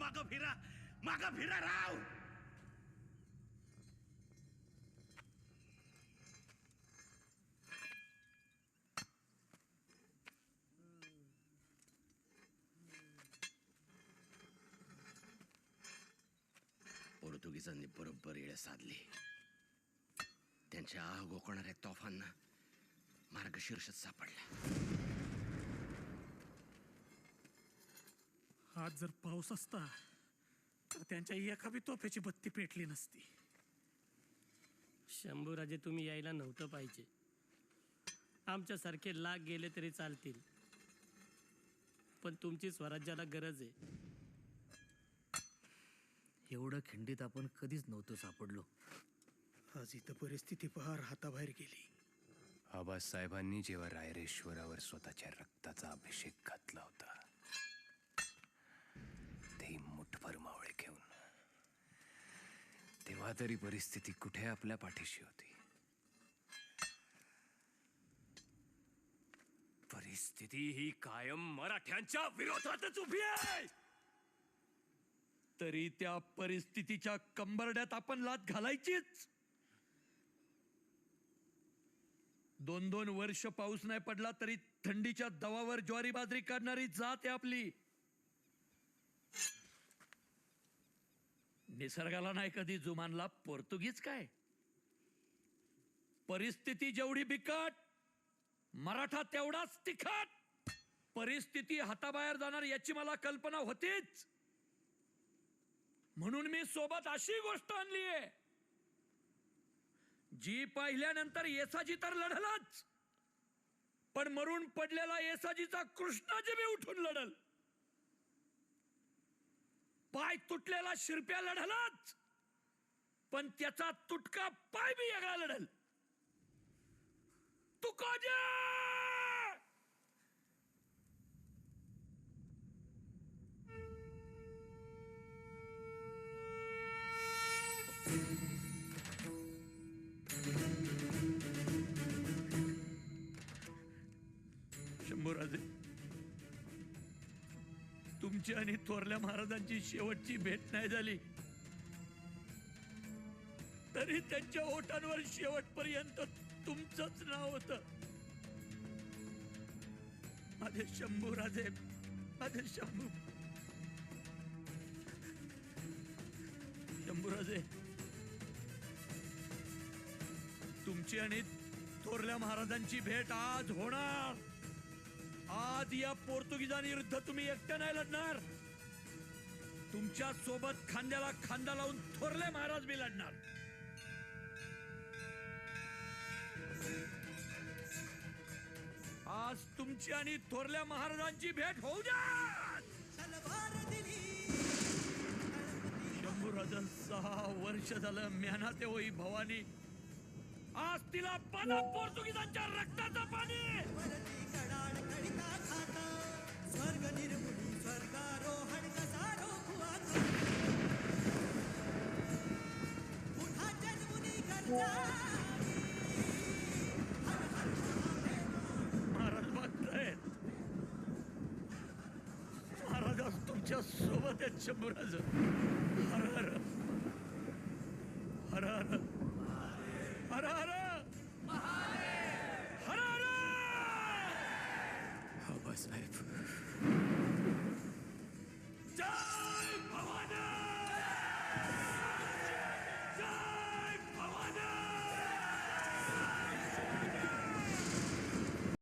माग फिरा राव. पोर्तुगीजांनी बरोबर येळ साधली. त्यांच्या आह गोकणाऱ्या तोफांना मार्गशीर्षच सापडला. आज जर पाऊस असता तर त्यांच्या एका बी तोफेची बत्ती पेटली नसती. शंभूराजे, तुम्ही यायला नव्हतं पाहिजे. आमच्यासारखे लाख गेले तरी चालतील, पण तुमची स्वराज्याला गरज आहे. एवढं खिंडीत आपण कधीच नव्हतो सापडलो. आज इथं परिस्थिती फार हाताबाहेर गेली. आबासाहेबांनी जेव्हा रायरेश्वरावर स्वतःच्या रक्ताचा अभिषेक घातला होता, ते मुठभर मावळे घेऊन, तेव्हा तरी परिस्थिती कुठे आपल्या पाठीशी होती. परिस्थिती ही कायम मराठ्यांच्या विरोधातच उभी आहे. तरी त्या परिस्थितीच्या कंबरड्यात आपण लाथ घालायचीच. 2-2 वर्ष पाऊस नाही पडला तरी थंडीच्या दवावर ज्वारी बाजरी काढणारी जात आहे आपली. निसर्गाला नाही कधी जुमानला पोर्तुगीज काय. परिस्थिती जेवढी बिकट, मराठा तेवढाच तिखट. परिस्थिती हाताबाहेर जाणार याची मला कल्पना होतीच, म्हणून मी सोबत अशी गोष्ट आणली आहे जी पाहिल्यानंतर येसाजी तर लढलच, पण मरून पडलेला येसाजीचा कृष्णाजी बी उठून लढल. पाय तुटलेला शिरप्या लढलाच, पण त्याचा तुटका पाय बी वेगळा लढल. तुकोजी! शंभूराजे, तुमची आणि थोरल्या महाराजांची शेवटची भेट नाही झाली तरी त्यांच्या ओठांवर शेवटपर्यंत तुमचंच नाव होतं. माझे शंभूराजे, माझे शंभूराजे, तुमची आणि थोरल्या महाराजांची भेट आज होणार. आज या पोर्तुगीजांविरुद्ध तुम्ही एकटं नाही लढणार, तुमच्या सोबत खांद्याला खांदा लावून थोरले महाराज बी लढणार. आज तुमची आणि थोरल्या महाराजांची भेट होऊ द्या. शंभूराजन 6 वर्ष झालं म्यानात होई भवानी. आज तिला पाना पोर्तुगीजांच्या रक्ताचं पाणी. स्वर्ग निर्मुली स्वर्गारोहण कसारो पुन्हा जन्मुनी महाराज बघतायत. महाराज आज तुमच्या सोबत आहेत. शंभूराज, हर हर हर हर हर हर हर हर. आबासाहेब, जय भवानी.